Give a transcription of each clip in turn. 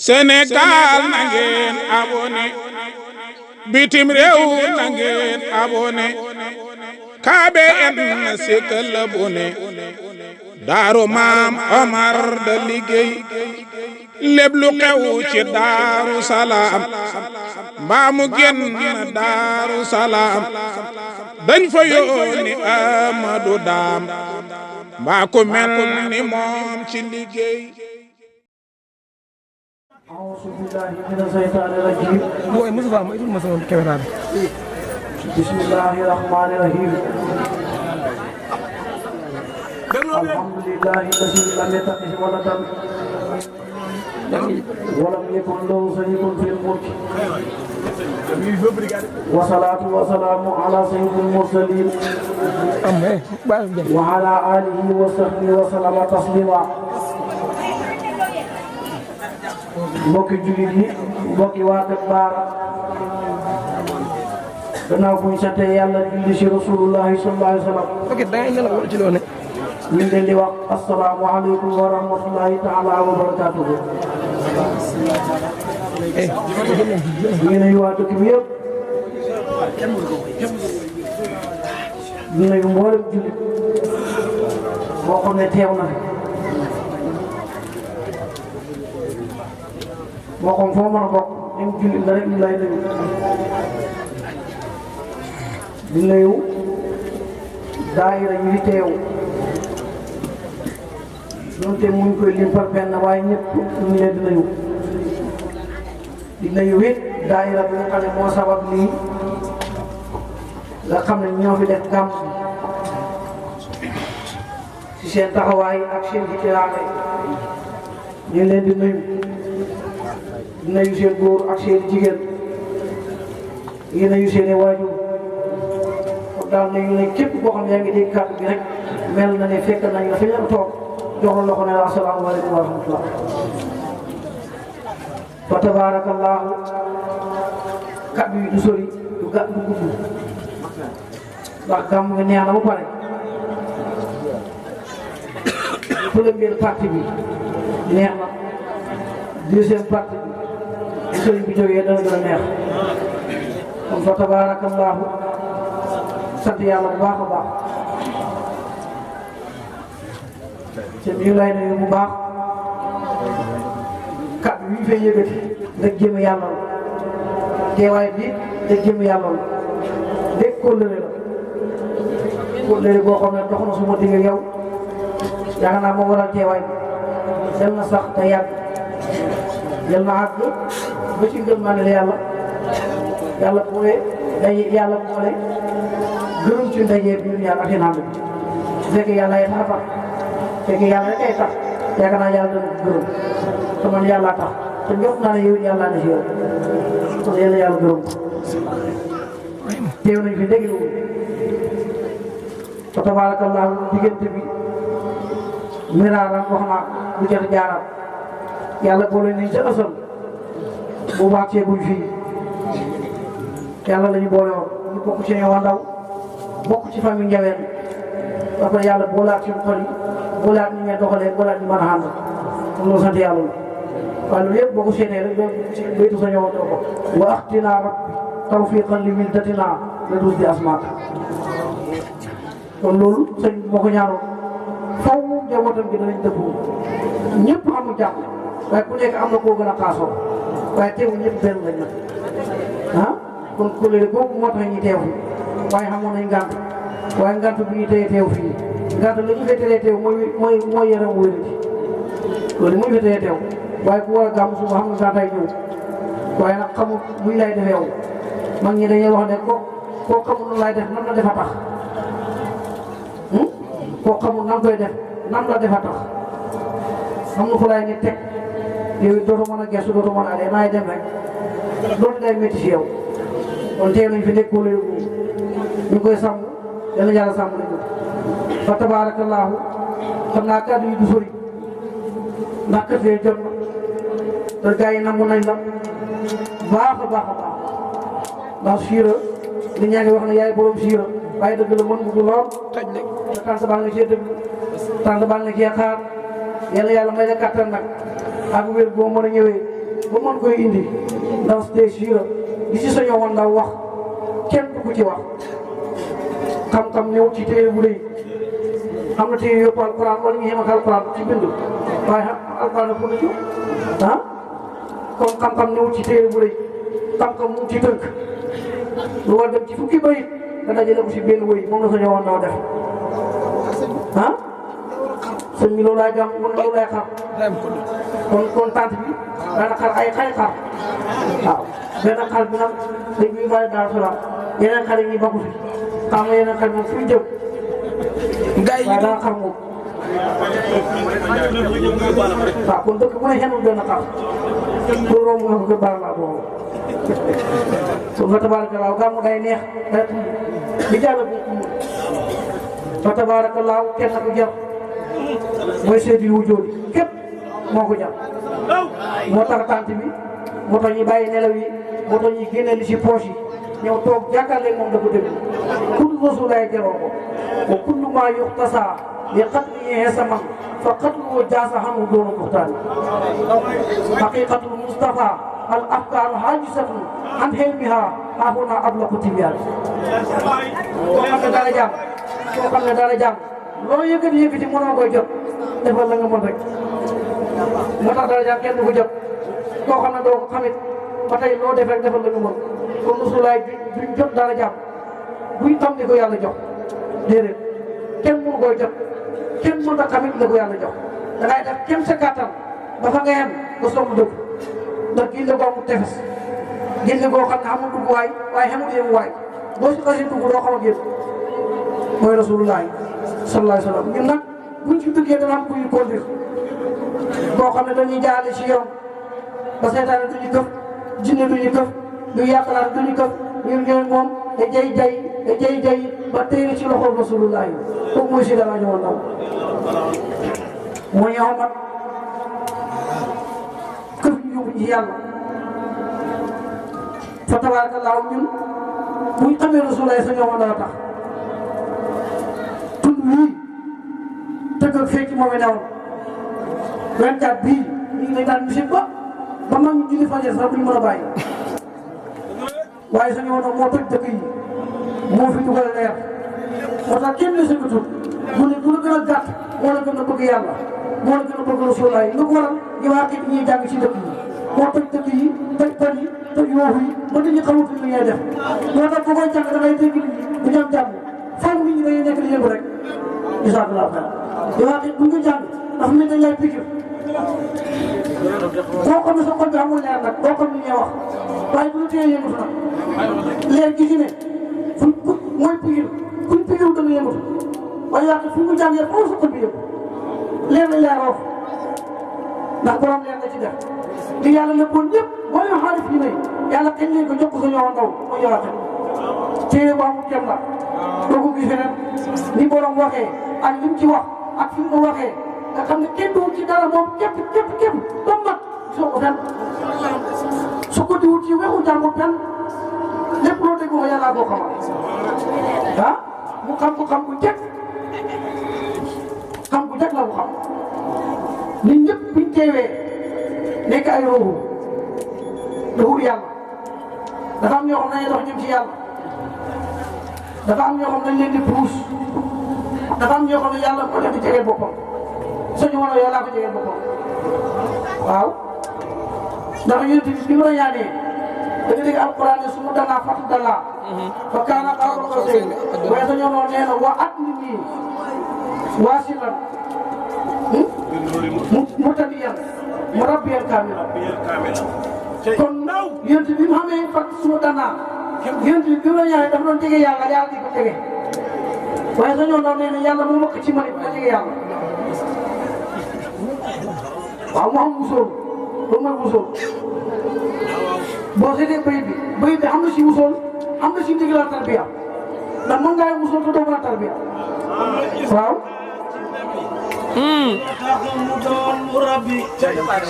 Sénégal na ngeen abonné bitim réew na ngeen abonné KBN sikkal abonné Daaru Maam Omar da liggéey lépp lu xew ci Daaru Salaam mbaa mu génn Daaru Salaam dañ fa yónni Amadou Daam mbaa ku mel ni moom ci liggéey. أعوذ بالله من الشيطان الرجيم. بسم الله الرحمن الرحيم. الحمد لله الذي لم يتخذ ولدا ولم يكن له شريك في الملك والصلاة والسلام على سيد المرسلين وعلى آله وصحبه وسلم تسليما. mbokki jullit yi mbokki waa Kër Baara gannaaw bu ñu sante yàlla julli ci rasulullahi sallallahu alayhi wa sallam. ok da ngay nelaw wala ci loo ne. ñu ngi leen di wax asalaamaaleykum wa rahmatullahi taala wa barakaatuhu. ñu ngi nuyu waa dëkk bi yëpp. ñu nuyu mboolem jullit boo xam ne teew na fi. moo xam foo mën a bokk ñun jullit la rek ñu lay nuyu di nuyu daayira yi fi teew donte muñ koy lim par benn waaye ñëpp ñu ngi leen di nuyu it daayira bi nga xam ne moo sabab lii nga xam ne ñoo fi def gàmm ci seen taxawaay ak seen jitiraane ñu leen di nuyu. di nuyu seen góor ak seen jigéen yi nuyu seen i waajur kon daal nañu ne képp koo xam ne yaa ngi dégg kàddu gi rek mel na ne fekk nañ la fi ñu toog jox la loxo ne la asalaamaaleykum wa rahmatullah. fa tabaarakallaahu kàddu yi du sori du gàtt du gudd ndax gàmm nga neex na ba pare première partie bi neex na deuxième partie bi sëriñ bi jógee dana gën a neex kon fa tabaarakallaahu sant yàlla bu baax a baax te ñu lay nuyu bu baax kàddu yi ñu fay yëkkati rek jëm yàlla la teewaay bi rek jëm yàlla la dégg kóllëre la kóllëre boo xam ne dox na suma digg yow yaakaar naa moo waral teewaay bi del na sax te yàgg yal na àgg ba ci ngëm maa ne la yàlla boole gërëm ci ndaje bi ñu yàlla ak naan bi su fekkee yàlla ay tax fekkee yàlla rek ay tax yaakaar naa yàlla dana gërëm te man yàlla tax te njort naa ne yow yàlla na si yow kon yàlla gërëm ko teew nañ fi ndéglu fa tabaarakallaahu diggante bi miraaram wax naa lu jot jaaraam yàlla boole nañ ca ësal bu wàccee buñ fii yàlla la ñu boole woon ñu bokk ci ñëw ndaw bokk ci famille Ndiaween ba pare yàlla boolaat ci xol yi boolaat ñu ñuy doxalee boolaat ñu mën a ànd kon loolu sant yàlla la waaye loolu yëpp boo ko séenee rek loolu ci béytu sa ñëwoon doo ko wa axtinaa rabbi tawfiqan li wildatinaa la dus di asmaak kon loolu sëñ moo ko ñaanoon faw njabootam gi danañ dëpp ñëpp amul jàpp waaye ku nekk am na koo gën a xaasoo waaye teewul ñëpp benn lañ nag ah kon kuréel boobu moo tax ñu teew fi waaye xamoon nañ ngànt waaye ngànt bi ñu teye teew fii ngànt la ñu fay teree teew mooy yaram wéradi loolu mooy fa teree teew waaye ku war a gàmm suba xam nga ngàntay ñëw waaye nag xamul buñ lay defee yow mag ñi dañuy wax ne koo xamul nan lay def nan la defa tax koo xamul nan koy def nan la defa tax xam nga fu lay ni teg yow dootoo mën a gestu dootoo mën a alee naay dem rek loolu day métti si yow kon tey nañ fi nekkoo leen ñu koy sàmm yàlla yàlla sàmm lañu fa tabaarakallaahu xam naa kàddu yi du sori ndax kër fee jot na te gars yi nangu nañ la baax a baax a baax ndax siira li ñaa ngi wax ne yaay borom siira waaye dëgg la mën mu du lool xaj ne tànn baa nga cee dëgg tànn baa nga cee xaar yàlla may la kattan nag ak wér boo mën a ñëwee ba mën koy indi dans des siira li ci Sëñ Omar Ndaw wax kenn du ko ci wax xam-xam ñëw ci téere bu rëy am na téere yëpp alquran wala ñu yem ak alquran ci bind waaye alquran la pour ah kon xam-xam ñëw ci téere bu rëy xam-xam mu ci tënk lu war dem ci fukki bayit nga dajale ko si benn wëy moom la Sëñ Omar Ndaw def ah sëñ bi loolu laay jàmm wala loolu laay xar kon tante bi dana xar ay xay xar waaw benn xar bi nag dañ koy bàyyi daal salaam yeneen xar yi ñuy bakku fi xam nga yeneen xar moom fu ñu jëm waaye dana xar moom waaw kon dëkk bu ne xenul benn xar pour romb nga ko baal laa boobu kon fa tabaarakallaahu gàmmu day neex day tudd di jàll bu fa tabaarakallaahu kenn ku jar mooy seeti wu jóodi képp moo ko jar moo tax tànt bi moo tax ñu bàyyi nelaw yi moo tax ñu génne li si poche yi ñëw toog jàkkaarloo moom dafa déglu kullu rasulaay jaroo ko wa kullu maa yuxtasa li qatlihi saman fa qatluhu jaasa xamu doonu muxtaani haqiqatul Mustafa al afkaaru haajisatun an xelmiha haahuna ablaqu tibyaan koo xam ne dara jàng koo xam ne dara jàng loo yëkkati mënoo koy jot defal la nga mën rek moo tax dara jàng kenn du ko jot koo xam ne doo ko xamit ba tey loo def rek defal la nga mën kon Rasulaay duñ jot dara jàng buñ xam ni ko yàlla jox déedéet kenn mënu koy jot kenn mën a xamit la ko yàlla jox da ngay def kenn sa kàttan ba fa nga yem ba soog dëgg ndax gis nga ko amul tefes gis nga koo xam ne amul dugg waay waaye xamul yem waay boo si xasee dugg doo xam ak yëpp mooy Rasulullahi sallallahu alayhi wa sallam ñun nag buñ ci duggee dana am ku ñu conduire boo xam ne dañuy jaarale si yoon ba seetaane duñu këf jinne duñu këf du yàqalaat duñu këf ñun ñooy moom da jay ba téye ci loxo Rasulullahi kooku mooy si dara ñëwoon ndaw moo ñëw mat këf ñu yóbbu ci yàlla fa tabaarakallaahu ñun buñ xamee Rasulullahi sa ñëwoon dara tax lii tëgg ak fecc moom it newoon 24 bii ñu ngi lay daan musique ba mag ñu julli fajar sax duñ mën a bàyyi waaye sa ñëwoon moo tëj dëkk yi moo fi dugal leer moo tax kenn ne sëkkatul mu ne du la gën a gàtt moo la gën a bëgg yàlla moo la gën a bëgg Rasulullah yi lu ko waral yow bi ñuy jàng ci dëkk yi moo tëj dëkk yi tëj pan yi tëj yoofu yi ba nit ñi xamul li ñuy def moo tax boo koy jàng da ngay dégg nit ñi du ñu am jàmm faaw nit ñi dañuy nekk di yëngu rek jazakallahu xayr yow bu ñu ko jàng dafa mel dañ lay piqûre boo xam ne sa xol bi amul leer nag boo xam ne ñuy wax waaye bu ñu téye yëngatu nag leer gi ci ne mooy piqûre kuñ piqûre dana yëngatu waaye yaa fu ñu ko jàngee foofu sa xol bi yëngu leer la leer roof ndax borom leer la ci def li yàlla nekkoon ñëpp boo ñu xaalis yi nay yàlla kañ leen ko jox ko sa ñëwoon ndaw mooy yowaate téere bu amul kem la doo ko gis feneen ni borom waxee ak li mu ci wax ak fi mu ko waxee nga xam ne kenn duwul ci dara moom képp ba mat soo ko fenn su ko diwul ci wexu jàmbur fenn lépp loo dégg ko yàlla boo xamal ah mu xam ko xam ku jekk la mu xam nit ñëpp biñ teewee nekk ay ruuxu ruuxu yàlla dafa am ñoo xam ne dañuy dox jëm ci yàlla dafa am ñoo xam ne dañ leen di puus dafa am ñoo xam ne yàlla moo leen di jegeel boppam suñu mën a yàlla ko jegeel boppam waaw ndax yéen tamit bi mu la ñaanee da nga dégg alquran ne su mu danaa fatu dallaa fa kaana qaaba qawsayni waaye dañoo noonu nee na wa at nit ñi waasilan mu tabiyan mu rabbiyan kaamilan kon yéen bi mu xamee fat su mu danaa yéen bi mu la ñaanee dafa doon jege yàlla yàlla di ko jege waaye dañoo noonu nee na yàlla mu mokk ci man it ma jege yàlla waaw mu am musool loolu mooy musool boo seetee bayit bi am na si musool am na si ndigal tarbiya ndax mën ngaa musool te doo mën a tarbiya waaw.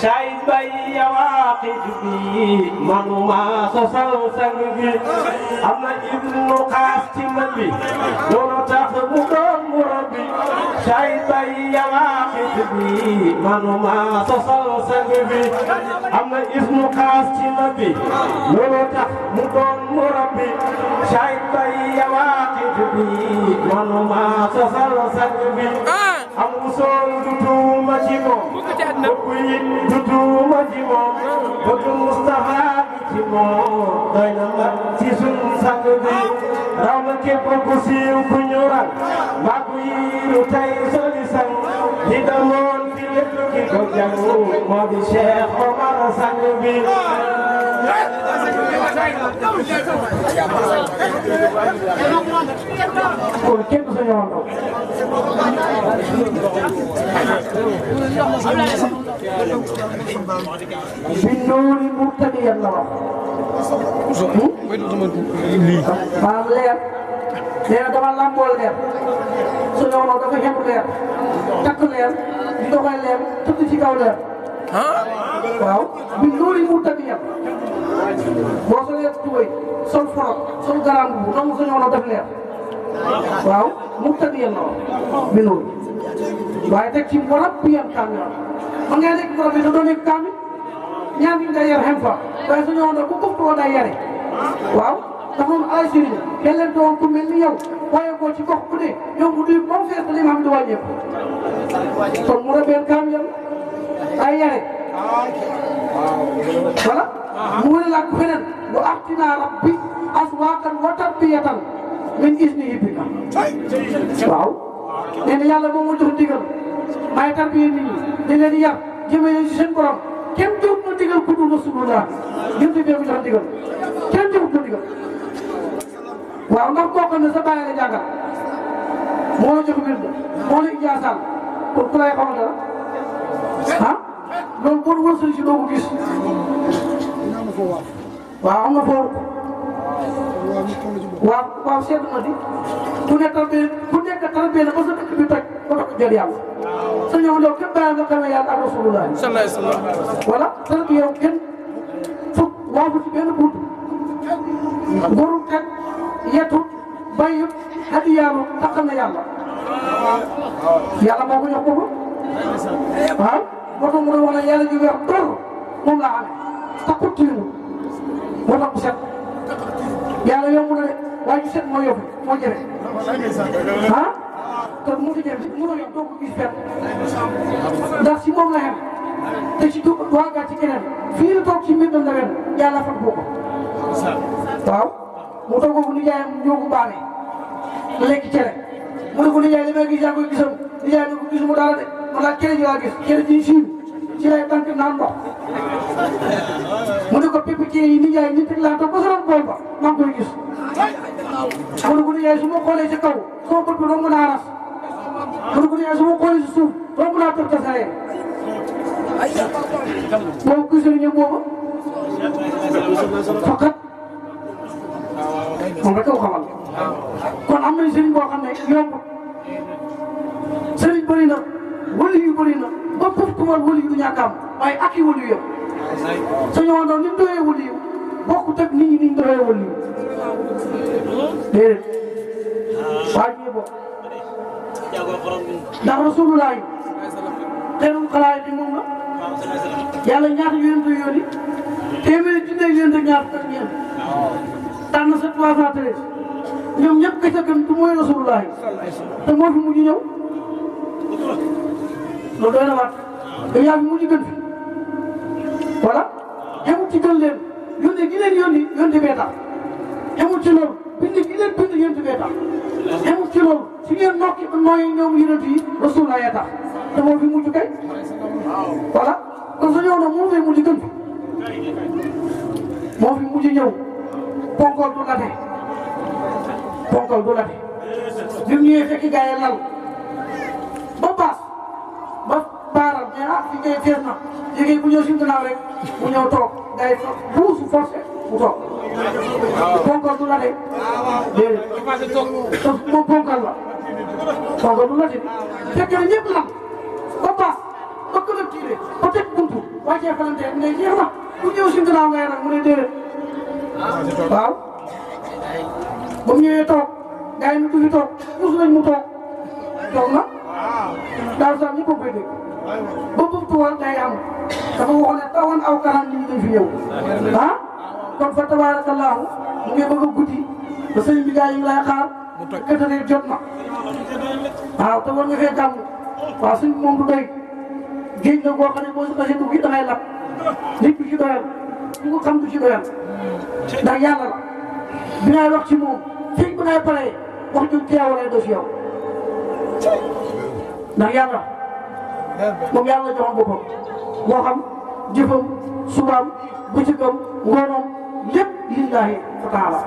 Saïd Baye yawaqit bi manuma sosal sang bi am na ibnu xaas ci man bi loolu tax mu doon murabbi Saïd Baye yaa xit bi manuma sosal sang bi am na ismu xaas ci nabi looloo tax mu doon murabbi Saïd Baye yaa xit bi manuma sosal sang bi am usool dutuma ci moom bëgg yi dutuma ci moom bëgg Mustafa bi ci moom doy na ma ci sunu sang bi raw na képp ku siiw ku ñural mbaa ku yiiru tey soli sang li damoon fi lépp ki ko jàng moo di Cheikh Omar sang bi kon kenn du sa ñëwoon daw bi noori murtadiyan la wax maanaam leer nee na dama làmbool leer su ñëwoon dafa xebu leer takk leer di doxee leer tëdd ci kaw leer waaw bi noori murtadiyan boo solee tubéy sol forog sol garam bu nangu su ñëwoon def leer waaw murtadiyan la wax bi noori waaye teg ci murabbiyan kaamil man ngay nekk borom bi da doon nekk kaamil ñaar ñu day yar xem fa waaye su ñëwoon ku këftoo day yare waaw ndax moom ay sëriñ kenn leen doon ku mel ni yow waaye koo ci gox bu ne yow bu duy moom fees li ma xam di wàññeeku kon murabbiyan kaamil ay yare voilà mu ne la ko feneen wa axtina rabbi aswaqan wa tarbiyatan min isni hibbika waaw nee na yàlla moom moo jox ndigal maay tarbiya nit ñi di leen yar jëmee leen ci seen borom kenn jox ma ndigal ku dul Rasulullah yëpp di jox ndigal kenn jox ma ndigal waaw ndax koo xam ne sa bàyyi la jàngal moo la jox wird moo la ijaasaal pour ku lay xamal dara ah loolu boo wërsëg si doo ko gis waaw am na foofu waaw seetlu na di ku nekk tarbiya na ba sa dëkk bi toj ba tax jël yàlla sa ñëw ndaw képp bàyyi nga xamee yàlla ak Rasulullah sallallahu alayhi wa sallam voilà tarbiya yow kenn fukk waaw ci benn bunt góoru teg yetut bayut hadiyaaru taxal na yàlla moo ko jox ko waaw moo tax mu doon wax ne yàlla ji weex dor moom laa amee taxut tiiru moo tax mu set yàlla yomb na de waaye ñu set moo yóbbu moo jafe ah te mu ngi jafe mënoo yóbbu doo ko gis fenn ndax si moom la xem te ci waaga ci keneen fii la toog ci mbir na wen yàlla fat boo ko waaw mu toog ko nijaayam ñoo ko baane lekk cere mu ne ko nijaay li may gis yaa koy gisam nijaay ne ko gisuma dara de man daal cere ji laa gis cere ji siiw ci lay tànk naan ndox mu ne ko pépp cere yi nijaay nit laa toog ba sa bool ba maa ngi koy gis mu ne ko nijaay su ma xoolee ci kaw sama bët bi doo mën a ras mu ne ko nijaay su ma xoolee ci suuf doo mën a tëb tasaree boobu gis nañu boobu faqat moom rek ko xamal kon am nañ sëriñ boo xam ne yomb sëriñ bëri na wëli yu bëri na ba foofu tumal wëli yu du ñàkk am waaye ak i wëli yu yëpp soo ñëwoon doon ni mu doyee wëli yu bokkut ak nit ñi ni ñu doyee wëli yu déedéet waa ji bokk ndax Rasulullah yi xeerum xalaat yi moom la yàlla ñaata yonent yu yónni téeméeri junne yonent ak ñaar ak ñeent tànn na sa 313 ñoom ñëpp ka ca gën du mooy Rasulullah te moo fi mujj ñëw loolu doy na waat te yaa fi mujj gën fi voilà xamul ci gën leen yónni gi leen yónni bee tax xamul ci loolu bind gi leen bind yónni bee tax xamul ci loolu si ngeen nokki nooy ñoom yonent yi Rasulullah ya tax te moo fi mujj kay voilà kon sa ñëw na moo fi mujj gën fi moo fi mujj ñëw ponkol du late bi mu ñëwee fekk gaa yi lal ba baas ba baaral mais ah fi ngay fees na léegi bu ñëw si gannaaw rek mu ñëw toog gaa yi buusu forcé mu toog ponkol du late déedéet moom ponkal la ponkol du late fekk na ñëpp lan ba baas ba gën a tiire ba teg buntu wàccee falante mu ne jeex na bu ñëw si gannaaw ngay nag mu ne déedéet waaw ba mu ñëwee toog gars yi ñu dugg toog puus nañ mu toog na daal sax ñi ko koy dégg ba bu tuwal day am dafa waxoon ne tawoon aw karam nit ñi dañ fi ñëw ah kon fa tabaarakallaahu mu ngi bëgg a guddi ba sëñ bi gaa yi ngi lay xaar këtëlee jot na waaw te war nga fee jàmm waaw suñ moom du doy géej la boo xam ne boo si xasee dugg da ngay lab nit du ci doyal ku ko xam du ci doyal ndax yàlla la bi ngay wax ci moom fii bi ngay paree wax ju teew lay def yow ndax yàlla moom yàlla la joxoon boppam moo xam jëfam subaam bëccëgam ngoonam lépp lillahi fa taala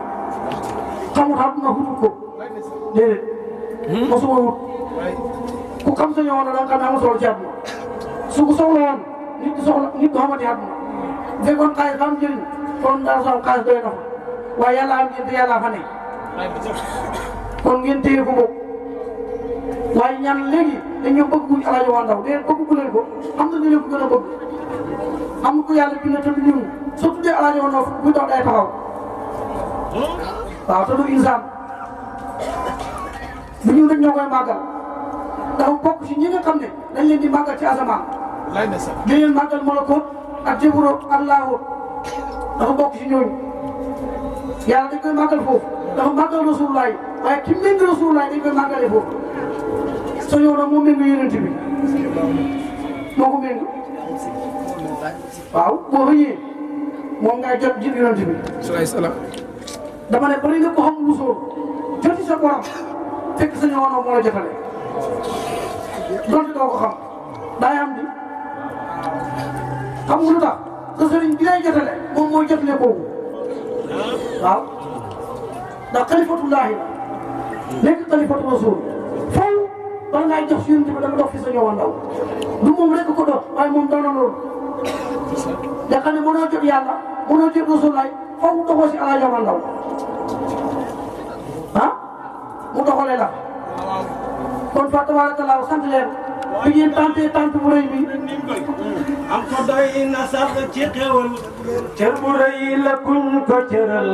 xamul àdduna xutul ko déedéet mosuma wut ku xam sa ñëwoon na da nga xam ne amul solo ci àdduna su ko soxla woon nit du soxla nit du xamati àdduna bu fekkoon xaalis ba am njëriñ kon daal sama xaalis doy na fa waaye yàlla am njëriñ te yàlla fa ne kon ngeen téye ko bokk waaye ñaan léegi dañoo bëgg guñ Alaaji Omar Ndao déedéet bëgg gu leen ko am na ñu leen ko gën a bëgg am na ko yàlla bind te du ñun soo tuddee Alaaji Omar Ndao buy dox day taxaw waaw te du insaan bu ñu rek ñoo koy màggal dafa bokk ci ñi nga xam ne dañ leen di màggal ci asamaan di leen màggal malakoot ak jëburo ak laahut dafa bokk ci ñooñu yàlla dañ koy màggal foofu dafa màggal rasulullah waaye ki méng rasulullah dañ koy màggalee foofu soo yow nag moo méng yonent bi moo ko méng waaw boo xëyee moom ngay jot ji yonent bi salaam dama ne bari nga ko xam musóor joti sa borom fekk sa ñëwoon moo la jotale donte doo ko xam daay am di xam nga lu tax sa sëriñ bi lay jotale moom mooy jotale boobu waaw ndax xalifatullaahi la nekk xalifatu rasul faw bala ngay jox si yonent bi da nga dox fi sa ñëwoon ndaw du moom rek ko dox waaye moom doon na loolu nga xam ne mënoo jot yàlla mënoo jot rasulaay faw doxoo si Alaaji Omar Ndao ah mu doxalee la kon fa tabaarakallaahu sant leen bi ngeen tàntee tant bu rëy bi am ko doy na sax ci xewal cër bu rëy la kuñ ko cëral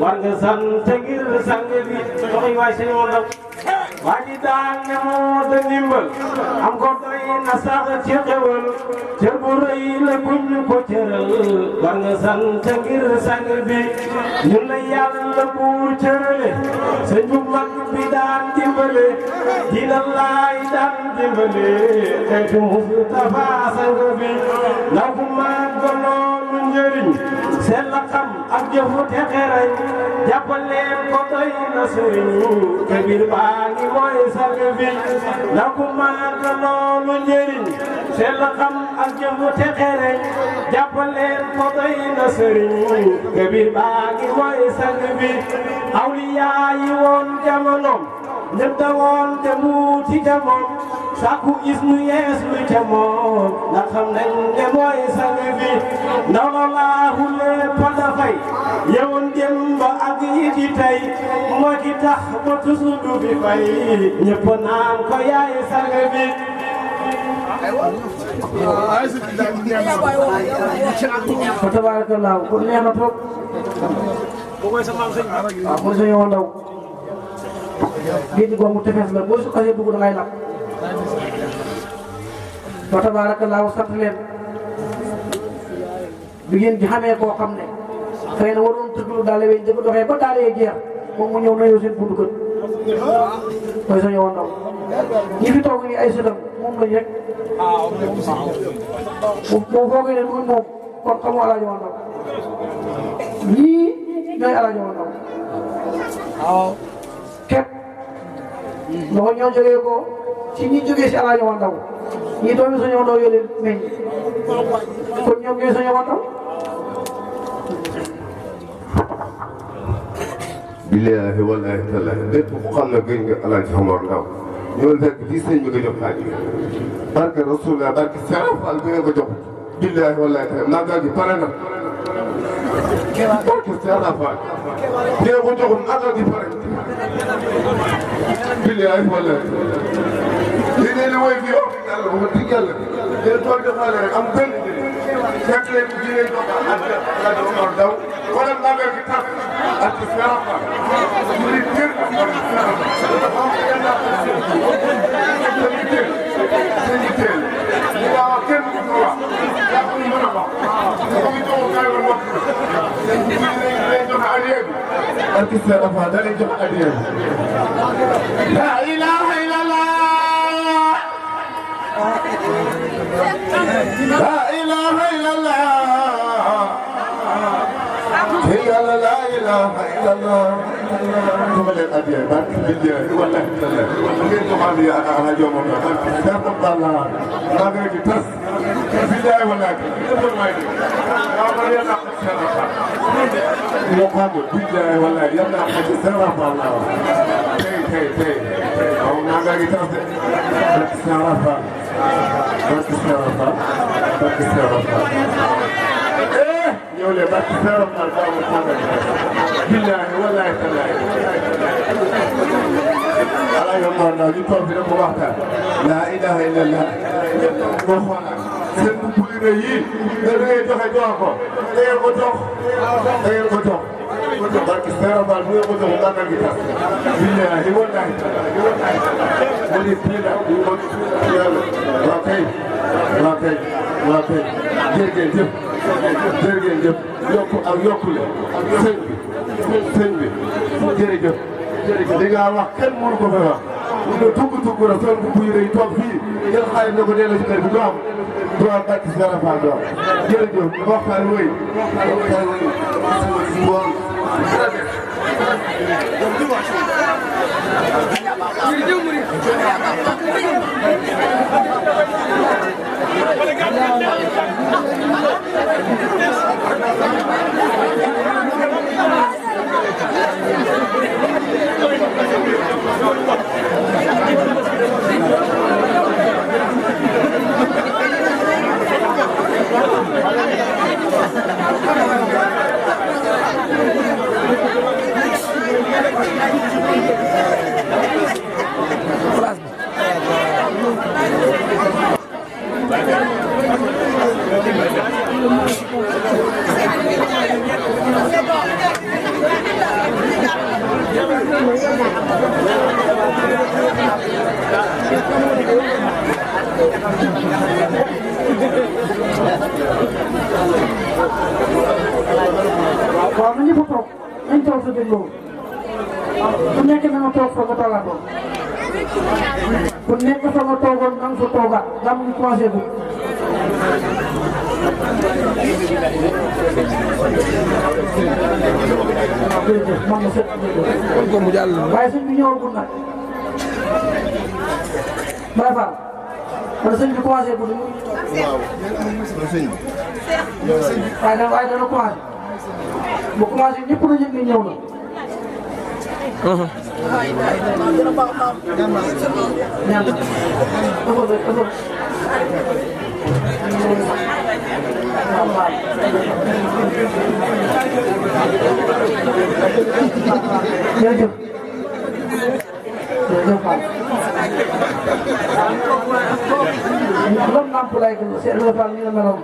war nga sant ngir sang bi doxi waay sëñ Omar Ndao waa ji daan ne moo da ndimbal am ko doy na sax ci xewal cër bu rëy la kuñ ko cëral war nga sant ngir sang bi ñun la yàlla buur cërale sëñ bu mag bi daan dimbale dina laay daan dimbale xeetu Mustafa sang bi ndaw bu mag loolu njëriñ seen la xam ak jëfu te xereñ jàppaleen ko doy na sëriñ kabir baa ngi mooy sang bi ndaw bu mag loolu njëriñ seen la xam ak jëfu te xereñ jàppaleen ko doy na sëriñ kabir baa ngi mooy sang bi awliyaa yi woon jamonoom ñëpp da woon te muuti jamono sàkku isnu yees lu ca moom ndax xam nañ ne mooy sang bi ndaw la laahu lépp dafay yewoon démb ak yi di tey moo ci tax ba tusu du fi fay ñëpp naan ko yaay sang bi fa tabaarakallaahu kon neex na trop waaw mooy sa ñëwoon Ndao géej googu tefes la boo su xasee dugg da ngay lab fa tabaarakallaahu sant leen bi ngeen di xamee koo xam ne xëy na waroon tëglu daal weñ dafa doxee ba daal yee jeex moom mu ñëw nuyoo seen buntu kër mooy sa ñëwoon Ndao ñi fi toog ni ay sëtam moom lañ rek boo foogee ne muy moom kon xamoo Alaaji Omar Ndao ñii ñooy Alaaji Omar Ndao waaw képp loxo ñoo jógee ko ci ñi jógee si Alaaji Omar Ndao ñii doomi sa ñëwoon Ndao yoo leen meññ kon ñoom ñooy sa ñëwoon Ndao billaahi wallaahi tallaahi lépp ku xam ne gëj nga Alaaji Omar Ndao ñoo fekk fii sëñ bi nga jox xaaj bi barke Rasulullah barke Serap Fall bi nga ko jox billaahi wallaahi tallaahi màggal gi pare na barke Serap Fall bi nga ko joxul màggal gi pare billaahi wallaahi lii de li mooy fii wax yàlla wax dëgg yàlla yéen tool bi xaale rek am benn fekk leen ci leen jox ak Alaaji Omar Ndao wala màggal gi tax ak Serap Fall لا إله إلا الله لا إله إلا الله هي لا إله إلا الله ثم الأبيض بارك بالله والله غير تقالي أنا يوم ما كان الله ما غير تس بالله والله يقول ما يدري يا مريم مقام بالله والله يلا حد سرف الله تي أو ما غير تس سرف بس سرف يولي بس سرف بالله والله تعالى على يوم ما نجيبه في المواقع لا إله إلا الله وخلاص سنقول لي دعي جوهكو دعي كتوه بارك سيرة بالمية كتوه ما نجيبه بالله والله ولي بيلا واقعي jërëjëf yokku ak yokkule sëñ bi jërëjëf li nga wax kenn mënu ko fa wax ñu tugg la sol bu buy rëy toog fii jël xaalis na ko delloo ci kër bi doo am bàcc si dara faa doo am jërëjëf waxtaan wëy bon waaw nañu fa toog nañ toog sa dégloo ku nekk na nga toog fa nga toogaatoon ku nekk fa nga toogoon na nga fa toogaat daa mu ngi commencé bu waaw jërëjëf man na set waaye sëñ bi ñëwagul nag Baye Fall wala sëñ bi commencé bu waaye dana commencé bu commencé ñëpp na yëg ni ñëw na. ñaan jërëjëf loolu namp lay gën Cheikh Ibrahima Fall ñu la meloon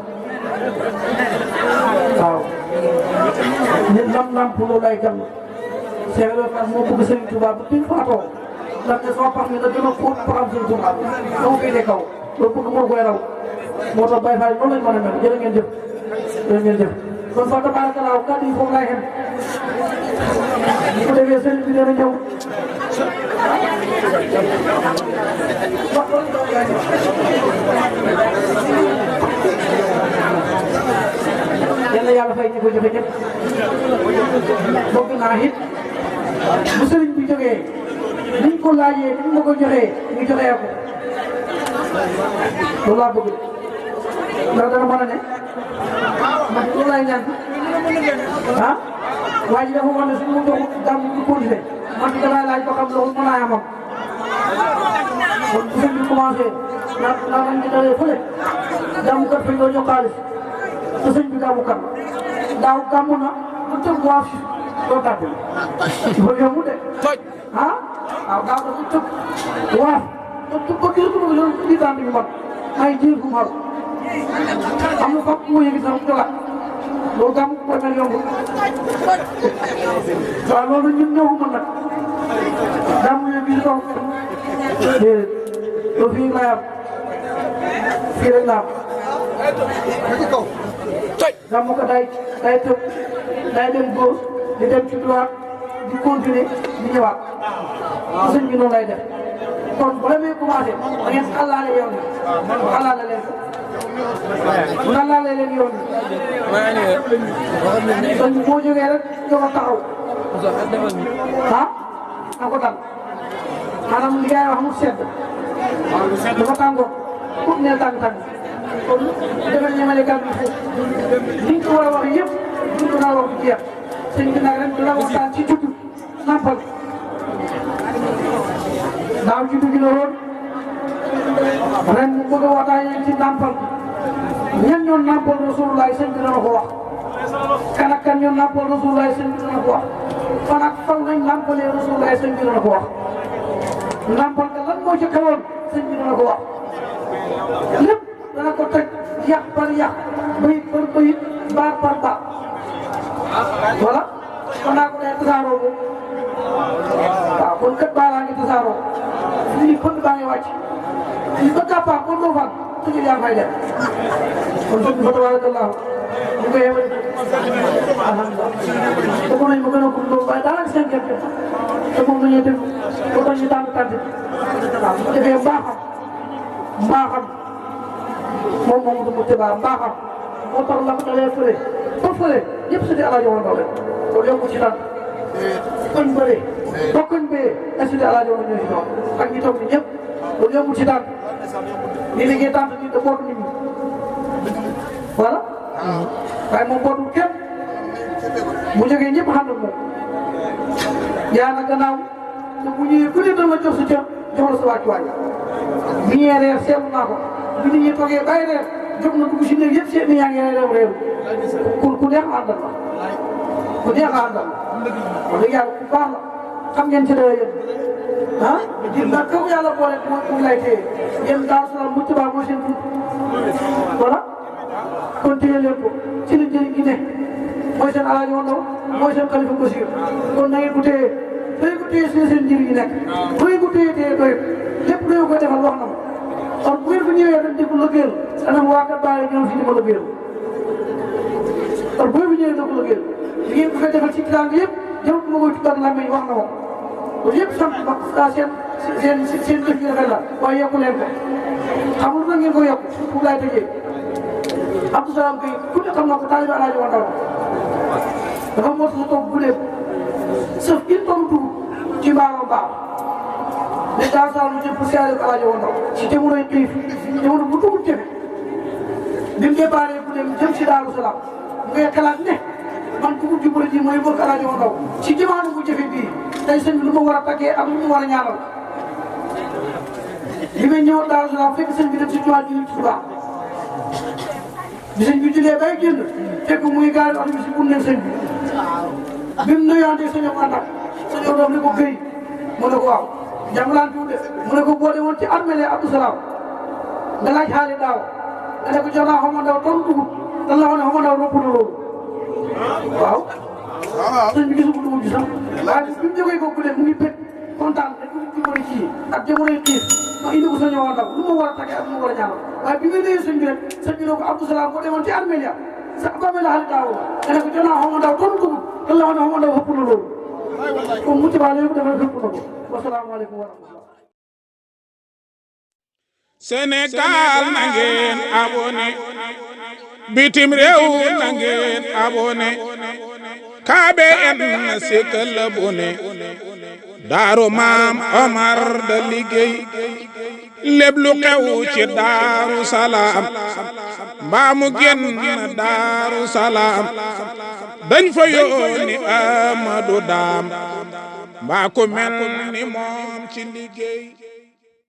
waaw nit lam namp loolu lay gën Cheikh Ibrahima Fall moo bëgg Serigne Touba ba tuñ faatoo ndaxte sama pax mi da gën a fóot paxam Serigne Touba dama koy de kaw loolu bëgg moo koy raw moo tax Baye Fall noonu lañ mën a mel jërë ngeen jëf kon fa tabarakallah kàddu yi foofu laay xem bu ko defee sëriñ bi dana ñëw yàlla yàlla fay ñu ko joxe ñëpp bëgg naa it bu sëriñ bi jógee niñ ko laajee niñ ma ko joxee ñu joxee ko loolu laa bëgg ndax dana mën a ne man loolu laay ñaan ah waa ji dafa wax ne suñu ma joxul gàmm ñu continué man damay laaj ba xam loolu mën naa yamam kon bu sëñ bi commencé naa man ñu dalee fële gàmmukat fañ doon jox xaalis te sëñ bi gàmmukat daaw gàmmu na lu tëb waaf doo tàbbi il faut yombu de ah waaw daaw dafa tëb waaf te ba kii ko loolu di daan di mat ay jiir bu mar am na foofu mu yëngi sax mu jogaat loolu gàmm ko mel yombul waaw loolu ñun ñoo ko mën nag gàmm yooyu bi si kaw déedéet loolu fii laa am fii rek laa am gàmm ko day tëb day dem gauche di dem ci droite di continuer di ñëwaat sëñ bi noonu lay def kon bu la muy commencé da ngeen xalaale yoon bi xalaale leen ko xalaale leen yoon bi sëñ bi boo jógee rek ñoo ko taxaw na ko dal maanaam li ngay wax mu sedd dafa tàngoor pour ne tàng-tàng kon defal ñemale gàmm bi liñ ko war a wax yëpp duñ ko naa wax du jeex sëñ bi nag ren dina waxtaan ci juddu nampal daaw juddu gi la woon ren mu bëgg a waxtaan ci nampal ñan ñoon nampal Rasulullah sëñ bi dana ko wax kan ak kan ñoon nampal Rasulullah sëñ bi dana ko wax fan ak fan lañ nampalee Rasulullah sëñ bi dana ko wax nampal ka lan moo ci xewoon sëñ bi dana ko wax lépp dana ko toj yàq par yàq bayit par bayit baar par baar voilà kon naa ko day tasaaroo boobu waaw kon kat baalaa ngi tasaaroo fii pënd baa ngi wàcc fii ba gàppaa kon doo fan tëjul yaa fay dem kon sëñ bi fa tabarakallahu ñu koy yemale alhamdulilah bëgg nañ ma gën a gudd loolu waaye daanaka seen gerte te moom la ñuy def ba tax ñu tànn tànn waaw bu defee mbaaxam moom moom du mu tëbaa mbaaxam moo tax la ko dalee fële ba fële yëpp su dee El Hadj Omar Ndao rek kon yokku ci tànn koñ bëre ba koñ bee est-ce que El Hadj Omar ñoo ci doon ak ñi toog ni ñëpp kon yokku ci tànn ni liggéey tànn ni te bootu nit ñi voilà waaye moom bootul kenn bu jógee ñëpp xam na moom yaa na gannaaw te bu ñëwee ku ne dana la jox sa cër jox la sa wàccuwaay bi ñee reer seetlu naa ko bi nit ñi toogee bàyyi reer jóg na dugg si néeg yëpp seen yaa ngi reew réew ku neex a àndal la ku neex a àndal wax dëgg yàlla ku baax la xam ngeen ci dara yéen ah di nag comme yàlla boole mu lay téye yéen daal salaam bu tubaab mooy seen tuut voilà kon téye leen ko ci li njëriñ gi ne mooy seen El Hadj Omar Ndao mooy seen Khalifa Bassir kon na ngeen ko téye doy ko téye seen njëriñ gi nekk doy ko téye doy lépp doy ko defal wax na ma kon bu ngeen ko ñëwee dañ déglu lëggéeyal anam waa kat bàyyi ñëw fi di ma lëggéeyal kon bu ngeen ko ñëwee déglu lëggéeyal li ngeen ko fay defal ci tàng yëpp jarul ma koy tuddal làmmiñ wax na ma loolu yëpp sant ba seen jëf yu rafet la waaye yokku leen ko xamul na ngeen ko yokk pour laay tëjee Abdou Salam Gueye ku ne xam na ko taalibe El Hadj Omar Ndao dafa mot sa toog bu lépp sëf il tombe dugub ci mbaaram baax mais daal saa lu jëm pour siyaare El Hadj Omar Ndao si jamonoy xiif jamono bu dugub jëfe bi mu déparé bu dem jëm si Daaru Salaam ngay xalaat ne man dugub ji bëri ji mooy bëgg El Hadj Omar Ndao si jamono bu jëfe bii tey sëñ bi lu ma war a taggee ak lu mu war a ñaanal li may ñëw Daaru Salaam fekk sëñ bi dem si jumaa ji ci Tuubaa bi sëñ bi julee bay génn fekk muy gaari oto bi si bunne sëñ bi mu nuyoonte sëñ bi àndak sëñ doom ne ko Gueye mu ne ko waaw jàmbalaan tuuti mu ne ko boo demoon ci armée Abdou Salam nga laaj xaali daaw nga ne ko jox naa Omar Ndao toon dugub dan la wax ne Omar Ndao ropp na loolu waaw sëñ bi gisul dugub ji sax waaye bi mu jógee ko guddee mu ngi bëgg kontaan ne dugub ji mooy kii ak jamonoy xiif ma indi ko sëñ Omar Ndao lu ma war a tàggee ak lu ma war a ñaanal waaye bi nga nee sëñ bi rek sëñ bi ne ko Abdou Salam boo demoon ci armée ya sa bamee la xaali daaw nga ne ko jox naa Omar Ndao toon dugub dan la wax ne Omar Ndao ëpp na loolu kon mu ci baa léegi dafa ëpp na ko wasalaamaaleykum wa rahmatulah Sénégal na ngeen abonné bitim réew na ngeen abonné KBN sikkal abonné Daaru Maam Omar da liggéey lépp lu xew ci Daaru Salaam mbaa mu génn Daaru Salaam dañ fa yónni Amadou Daam mbaa ku mel ni moom ci liggéey